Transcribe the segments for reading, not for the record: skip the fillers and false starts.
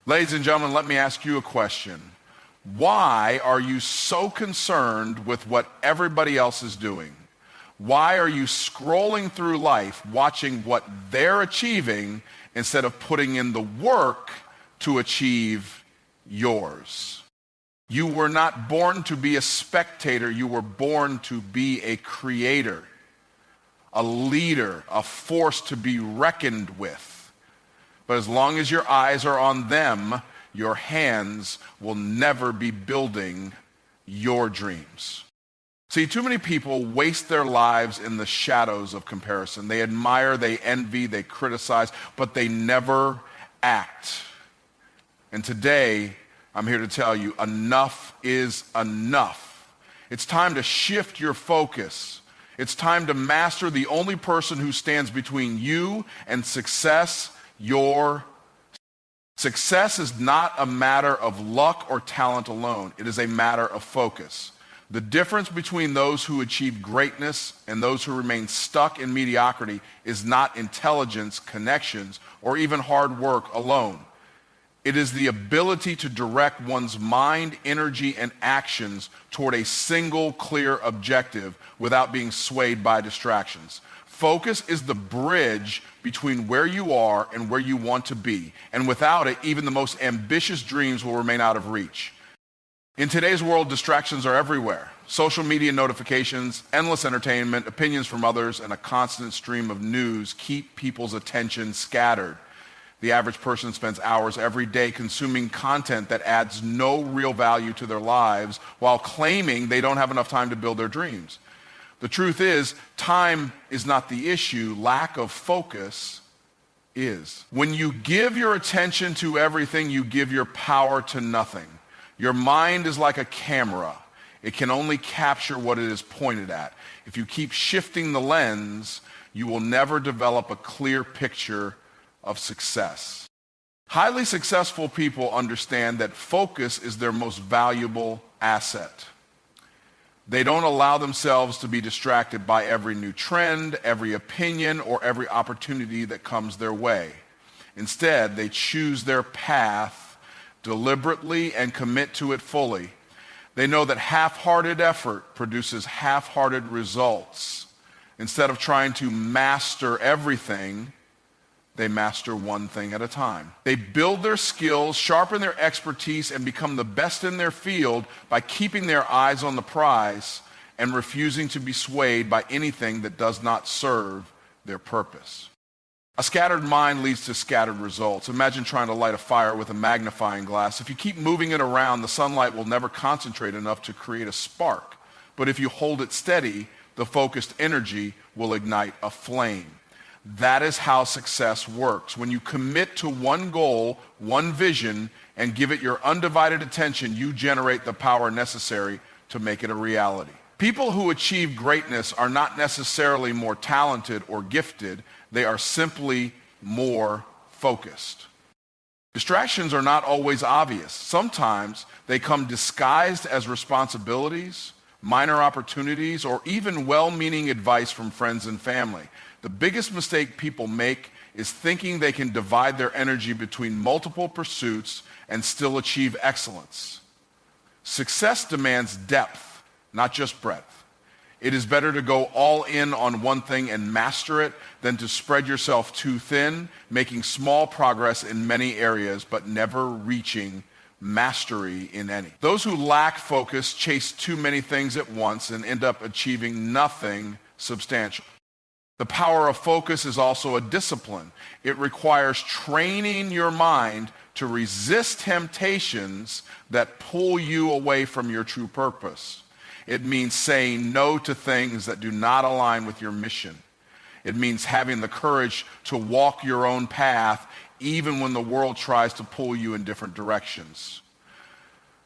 Ladies and gentlemen, let me ask you a question. Why are you so concerned with what everybody else is doing? Why are you scrolling through life watching what they're achieving instead of putting in the work to achieve yours? You were not born to be a spectator. You were born to be a creator, a leader, a force to be reckoned with. But as long as your eyes are on them, your hands will never be building your dreams. See, too many people waste their lives in the shadows of comparison. They admire, they envy, they criticize, but they never act. And today, I'm here to tell you, enough is enough. It's time to shift your focus. It's time to master the only person who stands between you and success, your success is not a matter of luck or talent alone. It is a matter of focus. The difference between those who achieve greatness and those who remain stuck in mediocrity is not intelligence, connections, or even hard work alone. It is the ability to direct one's mind, energy, and actions toward a single clear objective without being swayed by distractions. Focus is the bridge between where you are and where you want to be. And without it, even the most ambitious dreams will remain out of reach. In today's world, distractions are everywhere. Social media notifications, endless entertainment, opinions from others, and a constant stream of news keep people's attention scattered. The average person spends hours every day consuming content that adds no real value to their lives while claiming they don't have enough time to build their dreams. The truth is, time is not the issue. Lack of focus is. When you give your attention to everything, you give your power to nothing. Your mind is like a camera. It can only capture what it is pointed at. If you keep shifting the lens, you will never develop a clear picture of success. Highly successful people understand that focus is their most valuable asset. They don't allow themselves to be distracted by every new trend, every opinion, or every opportunity that comes their way. Instead, they choose their path deliberately and commit to it fully. They know that half-hearted effort produces half-hearted results. Instead of trying to master everything, they master one thing at a time. They build their skills, sharpen their expertise, and become the best in their field by keeping their eyes on the prize and refusing to be swayed by anything that does not serve their purpose. A scattered mind leads to scattered results. Imagine trying to light a fire with a magnifying glass. If you keep moving it around, the sunlight will never concentrate enough to create a spark. But if you hold it steady, the focused energy will ignite a flame. That is how success works. When you commit to one goal, one vision, and give it your undivided attention, you generate the power necessary to make it a reality. People who achieve greatness are not necessarily more talented or gifted. They are simply more focused. Distractions are not always obvious. Sometimes they come disguised as responsibilities, minor opportunities, or even well-meaning advice from friends and family. The biggest mistake people make is thinking they can divide their energy between multiple pursuits and still achieve excellence. Success demands depth, not just breadth. It is better to go all in on one thing and master it than to spread yourself too thin, making small progress in many areas but never reaching mastery in any. Those who lack focus chase too many things at once and end up achieving nothing substantial. The power of focus is also a discipline. It requires training your mind to resist temptations that pull you away from your true purpose. It means saying no to things that do not align with your mission. It means having the courage to walk your own path even when the world tries to pull you in different directions.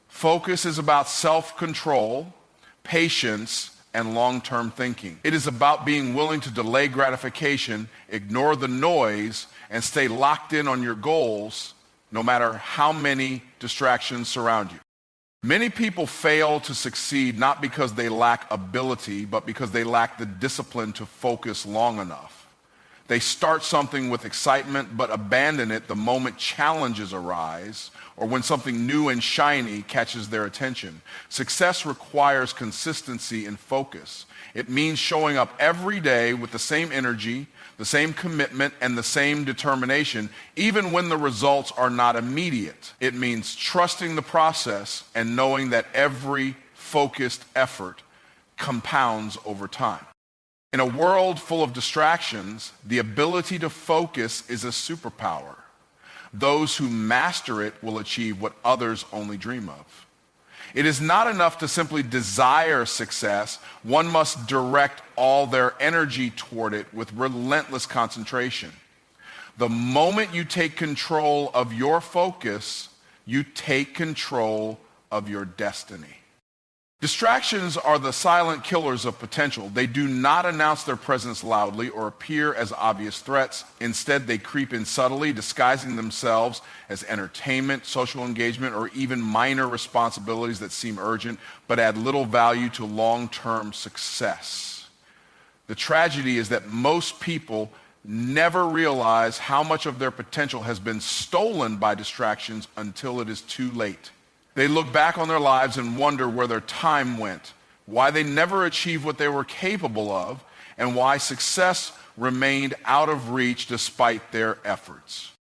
Focus is about self-control, patience, and long-term thinking. It is about being willing to delay gratification, ignore the noise, and stay locked in on your goals no matter how many distractions surround you. Many people fail to succeed not because they lack ability, but because they lack the discipline to focus long enough. They start something with excitement but abandon it the moment challenges arise or when something new and shiny catches their attention. Success requires consistency and focus. It means showing up every day with the same energy, the same commitment, and the same determination, even when the results are not immediate. It means trusting the process and knowing that every focused effort compounds over time. In a world full of distractions, the ability to focus is a superpower. Those who master it will achieve what others only dream of. It is not enough to simply desire success. One must direct all their energy toward it with relentless concentration. The moment you take control of your focus, you take control of your destiny. Distractions are the silent killers of potential. They do not announce their presence loudly or appear as obvious threats. Instead, they creep in subtly, disguising themselves as entertainment, social engagement, or even minor responsibilities that seem urgent but add little value to long-term success. The tragedy is that most people never realize how much of their potential has been stolen by distractions until it is too late. They look back on their lives and wonder where their time went, why they never achieved what they were capable of, and why success remained out of reach despite their efforts.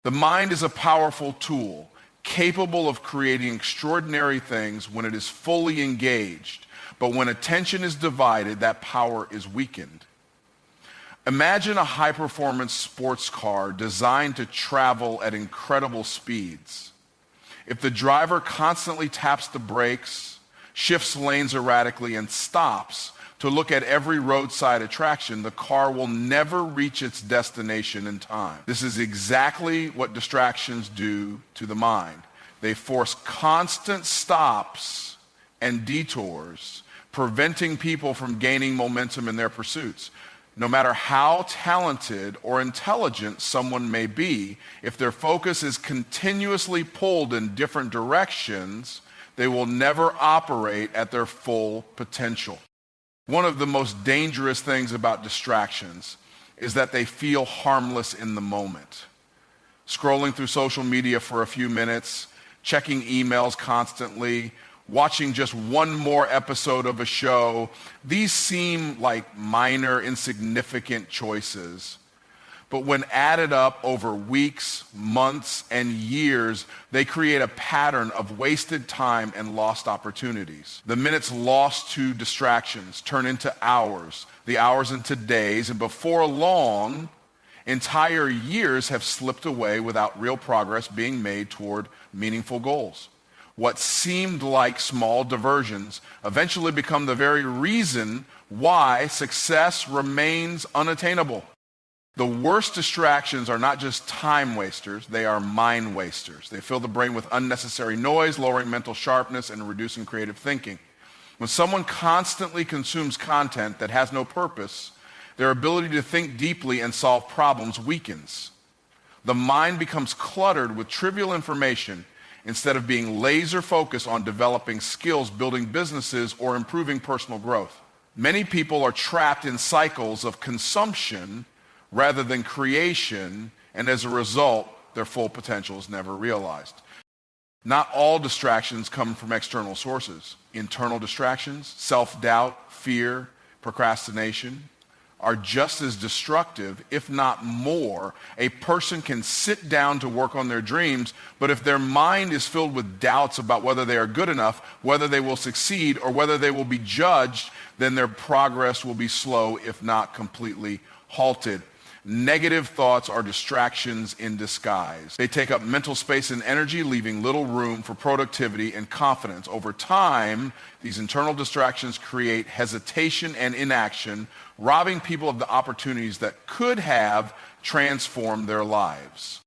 The mind is a powerful tool, capable of creating extraordinary things when it is fully engaged, but when attention is divided, that power is weakened. Imagine a high-performance sports car designed to travel at incredible speeds. If the driver constantly taps the brakes, shifts lanes erratically, and stops to look at every roadside attraction, the car will never reach its destination in time. This is exactly what distractions do to the mind. They force constant stops and detours, preventing people from gaining momentum in their pursuits. No matter how talented or intelligent someone may be, if their focus is continuously pulled in different directions, they will never operate at their full potential. One of the most dangerous things about distractions is that they feel harmless in the moment. Scrolling through social media for a few minutes, checking emails constantly, watching just one more episode of a show, these seem like minor, insignificant choices. But when added up over weeks, months, and years, they create a pattern of wasted time and lost opportunities. The minutes lost to distractions turn into hours, the hours into days, and before long, entire years have slipped away without real progress being made toward meaningful goals. What seemed like small diversions eventually become the very reason why success remains unattainable. The worst distractions are not just time wasters, they are mind wasters. They fill the brain with unnecessary noise, lowering mental sharpness and reducing creative thinking. When someone constantly consumes content that has no purpose, their ability to think deeply and solve problems weakens. The mind becomes cluttered with trivial information instead of being laser focused on developing skills, building businesses, or improving personal growth. Many people are trapped in cycles of consumption rather than creation, and as a result, their full potential is never realized. Not all distractions come from external sources. Internal distractions, self-doubt, fear, procrastination, are just as destructive, if not more. A person can sit down to work on their dreams, but if their mind is filled with doubts about whether they are good enough, whether they will succeed, or whether they will be judged, then their progress will be slow, if not completely halted. Negative thoughts are distractions in disguise. They take up mental space and energy, leaving little room for productivity and confidence. Over time, these internal distractions create hesitation and inaction, robbing people of the opportunities that could have transformed their lives.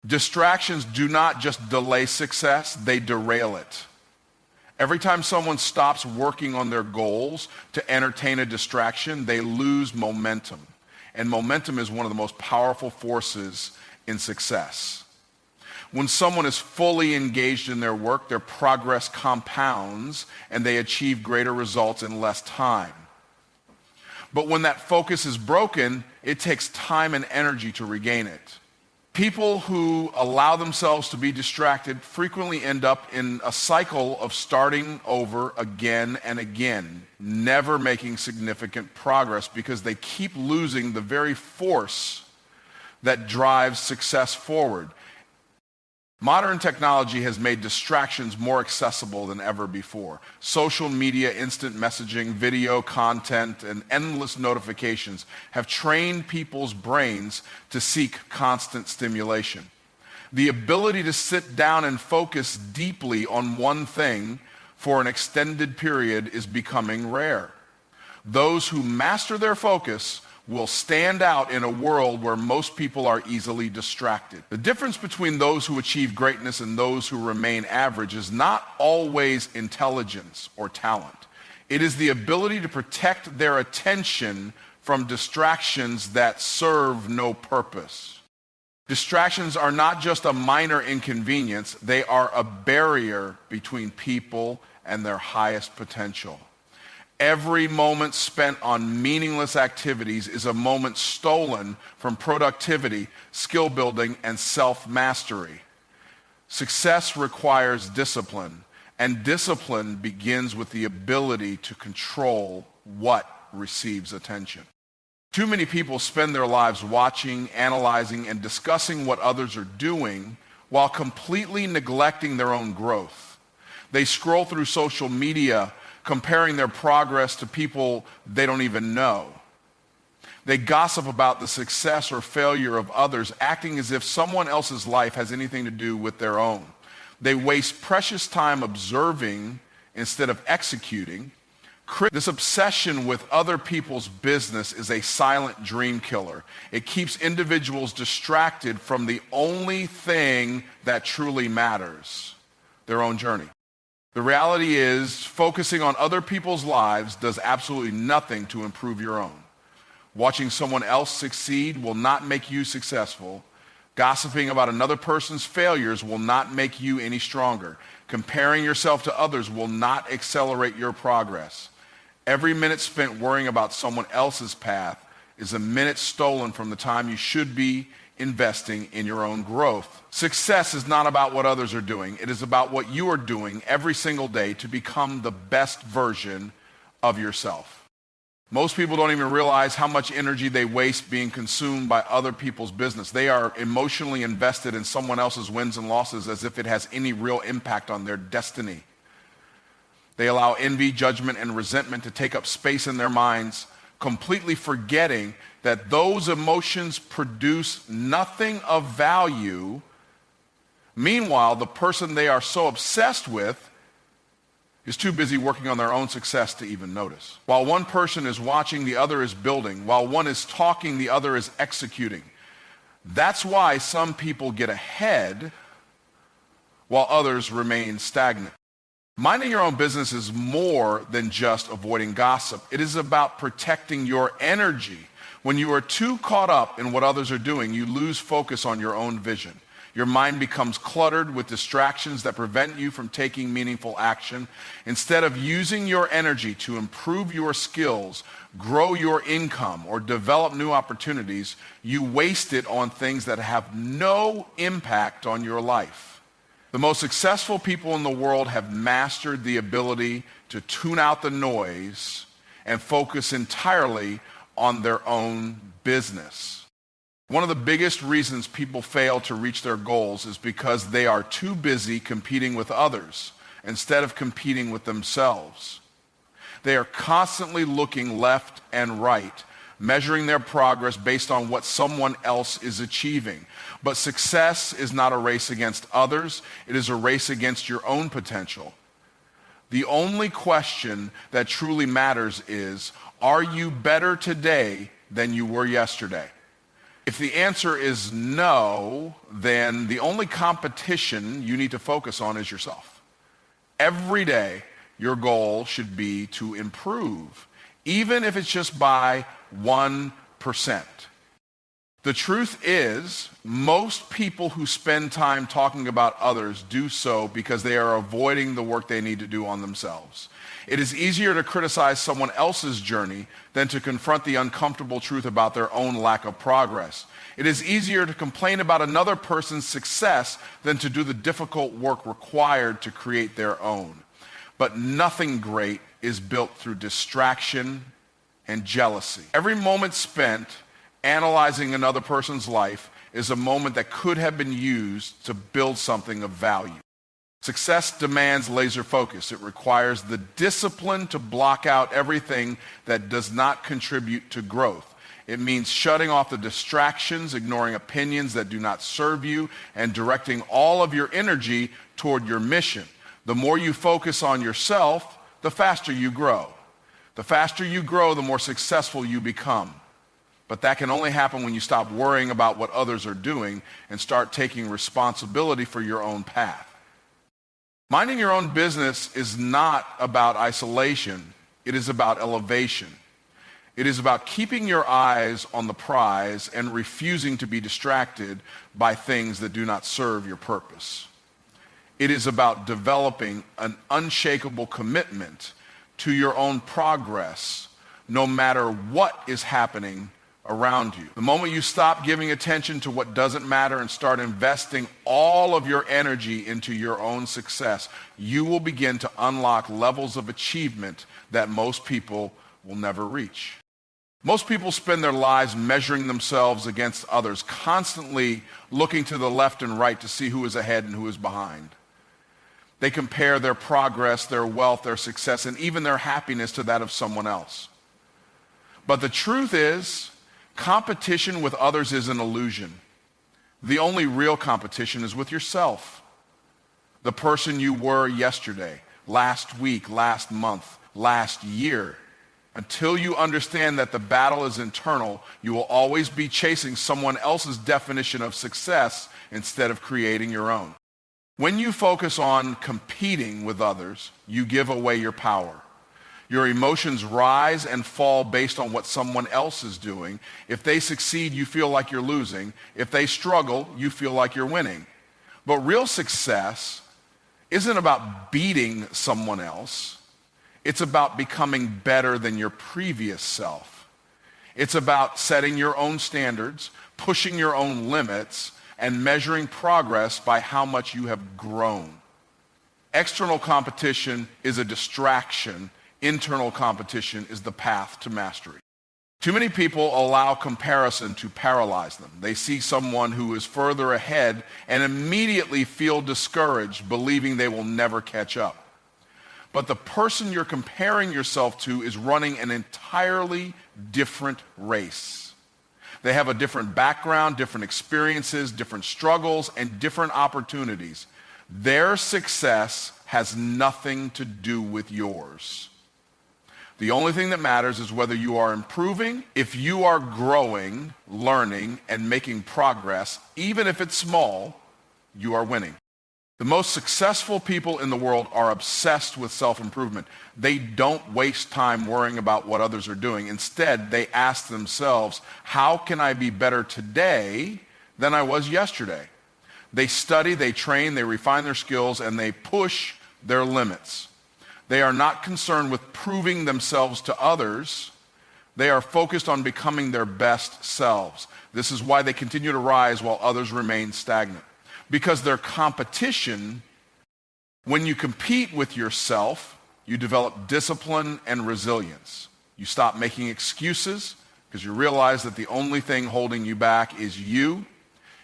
Distractions do not just delay success, they derail it. Every time someone stops working on their goals to entertain a distraction, they lose momentum. And momentum is one of the most powerful forces in success. When someone is fully engaged in their work, their progress compounds and they achieve greater results in less time. But when that focus is broken, it takes time and energy to regain it. People who allow themselves to be distracted frequently end up in a cycle of starting over again and again, never making significant progress because they keep losing the very force that drives success forward. Modern technology has made distractions more accessible than ever before. Social media, instant messaging, video content, and endless notifications have trained people's brains to seek constant stimulation. The ability to sit down and focus deeply on one thing for an extended period is becoming rare. Those who master their focus will stand out in a world where most people are easily distracted. The difference between those who achieve greatness and those who remain average is not always intelligence or talent. It is the ability to protect their attention from distractions that serve no purpose. Distractions are not just a minor inconvenience, they are a barrier between people and their highest potential. Every moment spent on meaningless activities is a moment stolen from productivity, skill building, and self-mastery. Success requires discipline, and discipline begins with the ability to control what receives attention. Too many people spend their lives watching, analyzing, and discussing what others are doing while completely neglecting their own growth. They scroll through social media comparing their progress to people they don't even know. They gossip about the success or failure of others, acting as if someone else's life has anything to do with their own. They waste precious time observing instead of executing. This obsession with other people's business is a silent dream killer. It keeps individuals distracted from the only thing that truly matters, their own journey. The reality is, focusing on other people's lives does absolutely nothing to improve your own. Watching someone else succeed will not make you successful. Gossiping about another person's failures will not make you any stronger. Comparing yourself to others will not accelerate your progress. Every minute spent worrying about someone else's path is a minute stolen from the time you should be investing in your own growth. Success is not about what others are doing. It is about what you are doing every single day to become the best version of yourself. Most people don't even realize how much energy they waste being consumed by other people's business. They are emotionally invested in someone else's wins and losses as if it has any real impact on their destiny. They allow envy, judgment, and resentment to take up space in their minds, completely forgetting that those emotions produce nothing of value. Meanwhile, the person they are so obsessed with is too busy working on their own success to even notice. While one person is watching, the other is building. While one is talking, the other is executing. That's why some people get ahead while others remain stagnant. Minding your own business is more than just avoiding gossip. It is about protecting your energy. When you are too caught up in what others are doing, you lose focus on your own vision. Your mind becomes cluttered with distractions that prevent you from taking meaningful action. Instead of using your energy to improve your skills, grow your income, or develop new opportunities, you waste it on things that have no impact on your life. The most successful people in the world have mastered the ability to tune out the noise and focus entirely on their own business. One of the biggest reasons people fail to reach their goals is because they are too busy competing with others instead of competing with themselves. They are constantly looking left and right, measuring their progress based on what someone else is achieving. But success is not a race against others. It is a race against your own potential. The only question that truly matters is, are you better today than you were yesterday? If the answer is no, then the only competition you need to focus on is yourself. Every day, your goal should be to improve, even if it's just by 1%. The truth is, most people who spend time talking about others do so because they are avoiding the work they need to do on themselves. It is easier to criticize someone else's journey than to confront the uncomfortable truth about their own lack of progress. It is easier to complain about another person's success than to do the difficult work required to create their own. But nothing great is built through distraction and jealousy. Every moment spent analyzing another person's life is a moment that could have been used to build something of value. Success demands laser focus. It requires the discipline to block out everything that does not contribute to growth. It means shutting off the distractions, ignoring opinions that do not serve you, and directing all of your energy toward your mission. The more you focus on yourself, the faster you grow. The faster you grow, the more successful you become. But that can only happen when you stop worrying about what others are doing and start taking responsibility for your own path. Minding your own business is not about isolation. It is about elevation. It is about keeping your eyes on the prize and refusing to be distracted by things that do not serve your purpose. It is about developing an unshakable commitment to your own progress, no matter what is happening around you. The moment you stop giving attention to what doesn't matter and start investing all of your energy into your own success, you will begin to unlock levels of achievement that most people will never reach. Most people spend their lives measuring themselves against others, constantly looking to the left and right to see who is ahead and who is behind. They compare their progress, their wealth, their success, and even their happiness to that of someone else. But the truth is, competition with others is an illusion. The only real competition is with yourself. The person you were yesterday, last week, last month, last year. Until you understand that the battle is internal, you will always be chasing someone else's definition of success instead of creating your own. When you focus on competing with others, you give away your power. Your emotions rise and fall based on what someone else is doing. If they succeed, you feel like you're losing. If they struggle, you feel like you're winning. But real success isn't about beating someone else. It's about becoming better than your previous self. It's about setting your own standards, pushing your own limits, and measuring progress by how much you have grown. External competition is a distraction. Internal competition is the path to mastery. Too many people allow comparison to paralyze them. They see someone who is further ahead and immediately feel discouraged, believing they will never catch up. But the person you're comparing yourself to is running an entirely different race. They have a different background, different experiences, different struggles, and different opportunities. Their success has nothing to do with yours. The only thing that matters is whether you are improving. If you are growing, learning, and making progress, even if it's small, you are winning. The most successful people in the world are obsessed with self-improvement. They don't waste time worrying about what others are doing. Instead, they ask themselves, how can I be better today than I was yesterday? They study, they train, they refine their skills, and they push their limits. They are not concerned with proving themselves to others. They are focused on becoming their best selves. This is why they continue to rise while others remain stagnant. Because their competition, when you compete with yourself, you develop discipline and resilience. You stop making excuses because you realize that the only thing holding you back is you.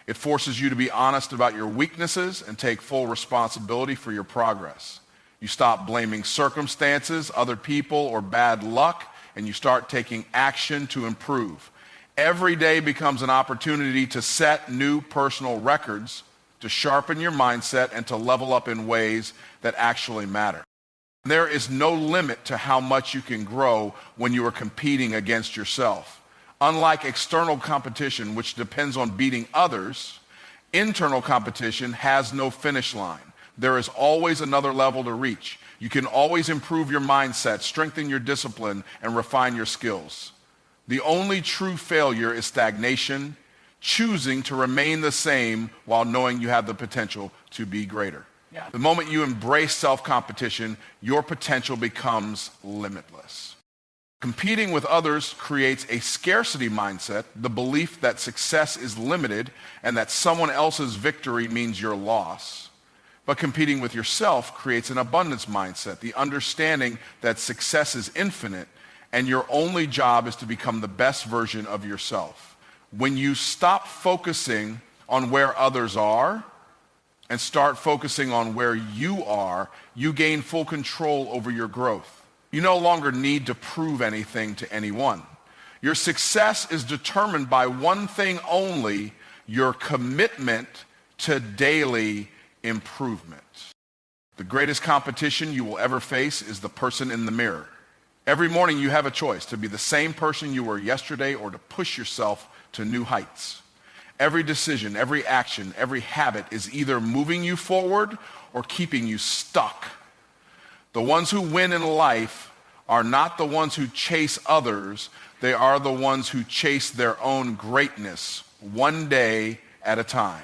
It forces you to be honest about your weaknesses and take full responsibility for your progress. You stop blaming circumstances, other people, or bad luck, and you start taking action to improve. Every day becomes an opportunity to set new personal records, to sharpen your mindset, and to level up in ways that actually matter. There is no limit to how much you can grow when you are competing against yourself. Unlike external competition, which depends on beating others, internal competition has no finish line. There is always another level to reach. You can always improve your mindset, strengthen your discipline, and refine your skills. The only true failure is stagnation. choosing to remain the same while knowing you have the potential to be greater. Yeah. The moment you embrace self-competition, your potential becomes limitless. Competing with others creates a scarcity mindset, the belief that success is limited and that someone else's victory means your loss. But competing with yourself creates an abundance mindset, the understanding that success is infinite and your only job is to become the best version of yourself. When you stop focusing on where others are and start focusing on where you are, you gain full control over your growth. You no longer need to prove anything to anyone. Your success is determined by one thing only, your commitment to daily improvement. The greatest competition you will ever face is the person in the mirror. Every morning you have a choice to be the same person you were yesterday or to push yourself to new heights. Every decision, every action, every habit is either moving you forward or keeping you stuck. The ones who win in life are not the ones who chase others. They are the ones who chase their own greatness, one day at a time.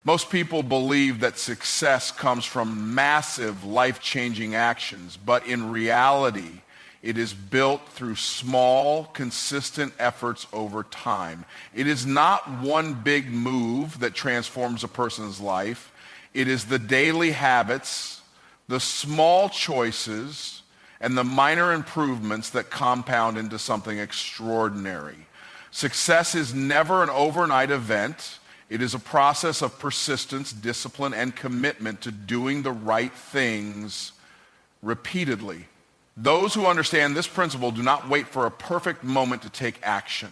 Most people believe that success comes from massive, life-changing actions, but in reality, it is built through small, consistent efforts over time. It is not one big move that transforms a person's life. It is the daily habits, the small choices, and the minor improvements that compound into something extraordinary. Success is never an overnight event. It is a process of persistence, discipline, and commitment to doing the right things repeatedly. Those who understand this principle do not wait for a perfect moment to take action.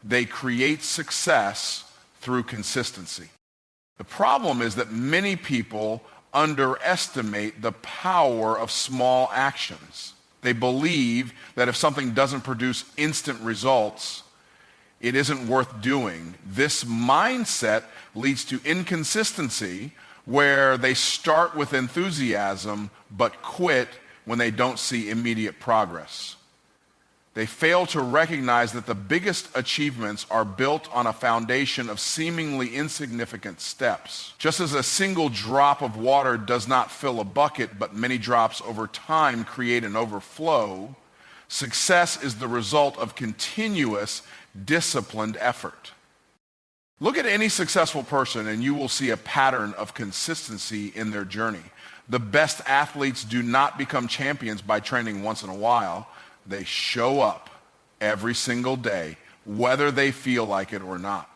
They create success through consistency. The problem is that many people underestimate the power of small actions. They believe that if something doesn't produce instant results, it isn't worth doing. This mindset leads to inconsistency, where they start with enthusiasm but quit when they don't see immediate progress. They fail to recognize that the biggest achievements are built on a foundation of seemingly insignificant steps. Just as a single drop of water does not fill a bucket, but many drops over time create an overflow, success is the result of continuous, disciplined effort. Look at any successful person and you will see a pattern of consistency in their journey. The best athletes do not become champions by training once in a while. They show up every single day, whether they feel like it or not.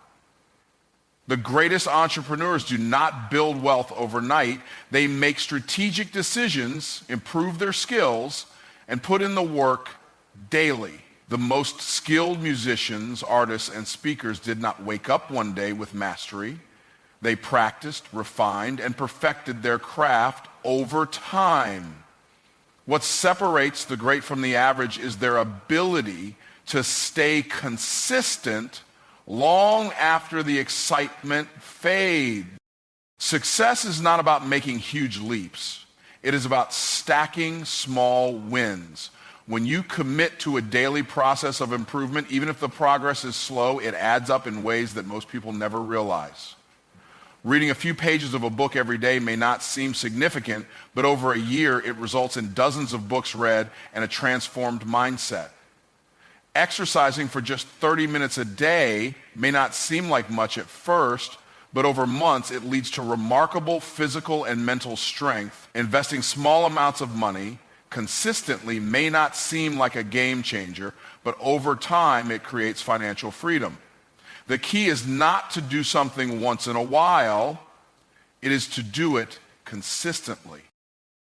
The greatest entrepreneurs do not build wealth overnight. They make strategic decisions, improve their skills, and put in the work daily. The most skilled musicians, artists, and speakers did not wake up one day with mastery. They practiced, refined, and perfected their craft over time. What separates the great from the average is their ability to stay consistent long after the excitement fades. Success is not about making huge leaps. It is about stacking small wins. When you commit to a daily process of improvement, even if the progress is slow, it adds up in ways that most people never realize. Reading a few pages of a book every day may not seem significant, but over a year it results in dozens of books read and a transformed mindset. Exercising for just 30 minutes a day may not seem like much at first, but over months it leads to remarkable physical and mental strength. Investing small amounts of money consistently may not seem like a game changer, but over time it creates financial freedom. The key is not to do something once in a while, it is to do it consistently.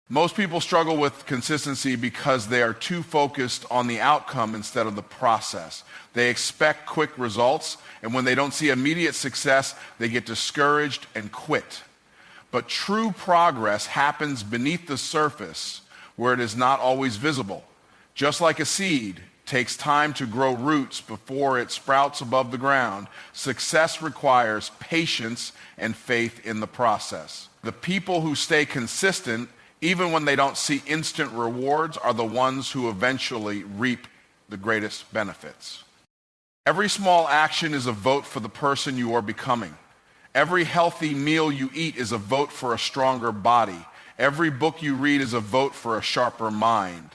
Most people struggle with consistency because they are too focused on the outcome instead of the process. They expect quick results, and when they don't see immediate success, they get discouraged and quit. But true progress happens beneath the surface, where it is not always visible. Just like a seed takes time to grow roots before it sprouts above the ground, success requires patience and faith in the process. The people who stay consistent, even when they don't see instant rewards, are the ones who eventually reap the greatest benefits. Every small action is a vote for the person you are becoming. Every healthy meal you eat is a vote for a stronger body. Every book you read is a vote for a sharper mind.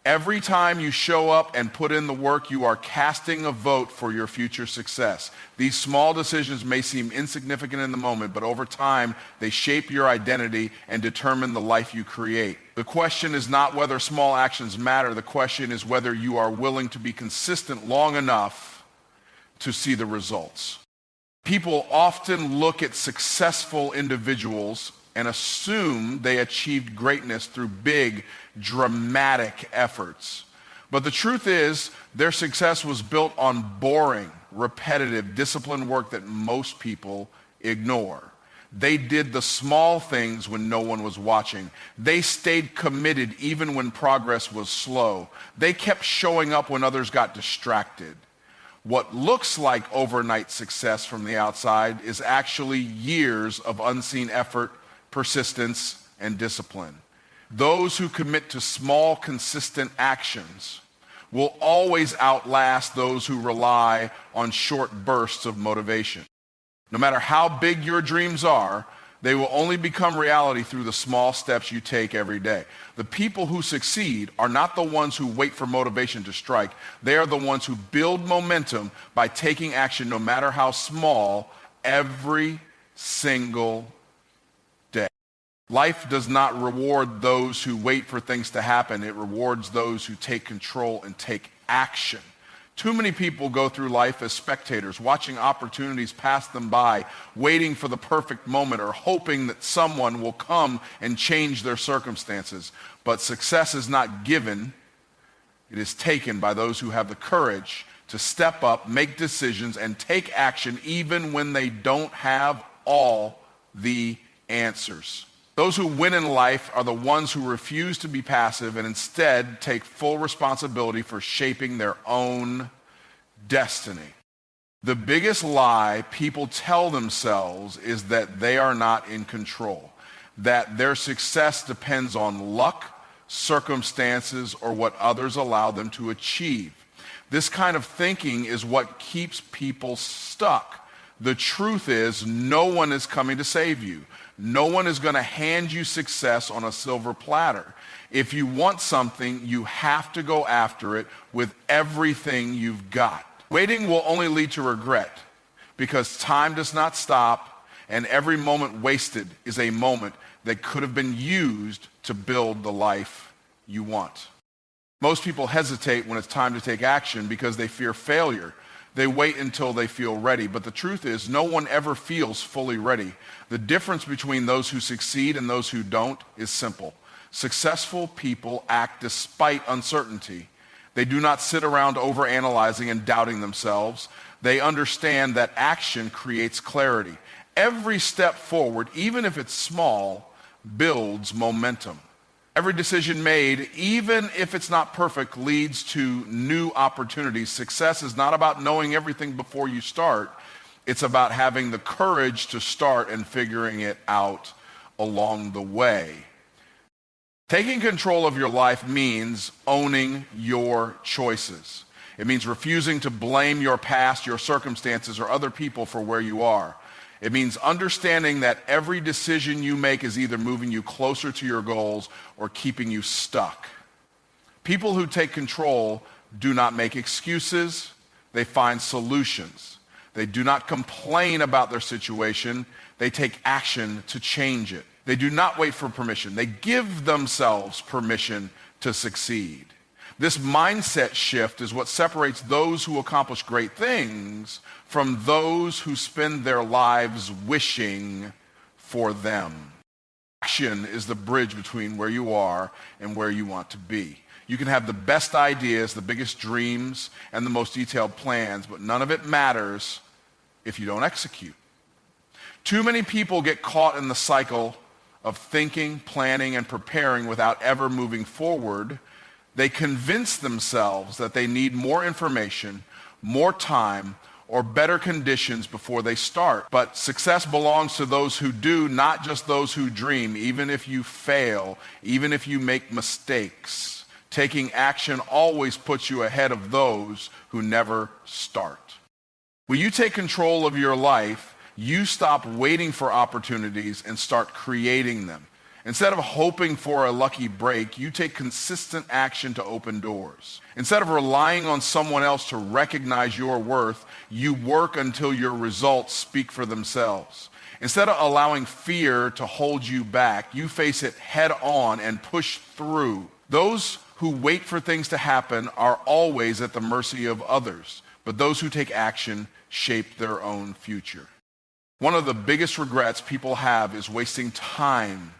Every time you show up and put in the work, you are casting a vote for your future success. These small decisions may seem insignificant in the moment, but over time, they shape your identity and determine the life you create. The question is not whether small actions matter. The question is whether you are willing to be consistent long enough to see the results. People often look at successful individuals and assume they achieved greatness through big, dramatic efforts. But the truth is, their success was built on boring, repetitive, disciplined work that most people ignore. They did the small things when no one was watching. They stayed committed even when progress was slow. They kept showing up when others got distracted. What looks like overnight success from the outside is actually years of unseen effort, persistence, and discipline. Those who commit to small, consistent actions will always outlast those who rely on short bursts of motivation. No matter how big your dreams are, they will only become reality through the small steps you take every day. The people who succeed are not the ones who wait for motivation to strike. They are the ones who build momentum by taking action, no matter how small, every single day. Life does not reward those who wait for things to happen. It rewards those who take control and take action. Too many people go through life as spectators, watching opportunities pass them by, waiting for the perfect moment or hoping that someone will come and change their circumstances. But success is not given. It is taken by those who have the courage to step up, make decisions, and take action even when they don't have all the answers. Those who win in life are the ones who refuse to be passive and instead take full responsibility for shaping their own destiny. The biggest lie people tell themselves is that they are not in control, that their success depends on luck, circumstances, or what others allow them to achieve. This kind of thinking is what keeps people stuck. The truth is, no one is coming to save you. No one is going to hand you success on a silver platter. If you want something, you have to go after it with everything you've got. Waiting will only lead to regret because time does not stop, and every moment wasted is a moment that could have been used to build the life you want. Most people hesitate when it's time to take action because they fear failure. They wait until they feel ready. But the truth is, no one ever feels fully ready. The difference between those who succeed and those who don't is simple. Successful people act despite uncertainty. They do not sit around overanalyzing and doubting themselves. They understand that action creates clarity. Every step forward, even if it's small, builds momentum. Every decision made, even if it's not perfect, leads to new opportunities. Success is not about knowing everything before you start. It's about having the courage to start and figuring it out along the way. Taking control of your life means owning your choices. It means refusing to blame your past, your circumstances, or other people for where you are. It means understanding that every decision you make is either moving you closer to your goals or keeping you stuck. People who take control do not make excuses. They find solutions. They do not complain about their situation. They take action to change it. They do not wait for permission. They give themselves permission to succeed. This mindset shift is what separates those who accomplish great things from those who spend their lives wishing for them. Action is the bridge between where you are and where you want to be. You can have the best ideas, the biggest dreams, and the most detailed plans, but none of it matters if you don't execute. Too many people get caught in the cycle of thinking, planning, and preparing without ever moving forward. They convince themselves that they need more information, more time, or better conditions before they start. But success belongs to those who do, not just those who dream. Even if you fail, even if you make mistakes, taking action always puts you ahead of those who never start. When you take control of your life, you stop waiting for opportunities and start creating them. Instead of hoping for a lucky break, you take consistent action to open doors. Instead of relying on someone else to recognize your worth, you work until your results speak for themselves. Instead of allowing fear to hold you back, you face it head on and push through. Those who wait for things to happen are always at the mercy of others, but those who take action shape their own future. One of the biggest regrets people have is wasting time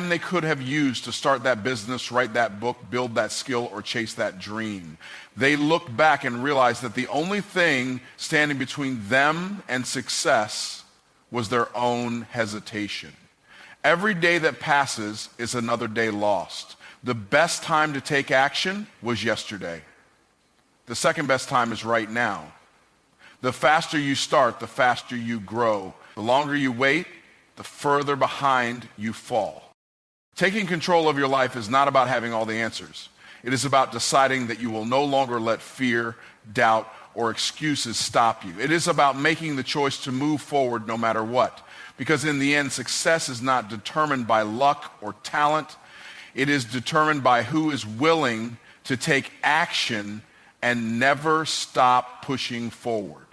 they could have used to start that business, write that book, build that skill, or chase that dream. They look back and realize that the only thing standing between them and success was their own hesitation. Every day that passes is another day lost. The best time to take action was yesterday. The second best time is right now. The faster you start, the faster you grow. The longer you wait, the further behind you fall. Taking control of your life is not about having all the answers. It is about deciding that you will no longer let fear, doubt, or excuses stop you. It is about making the choice to move forward no matter what. Because in the end, success is not determined by luck or talent. It is determined by who is willing to take action and never stop pushing forward.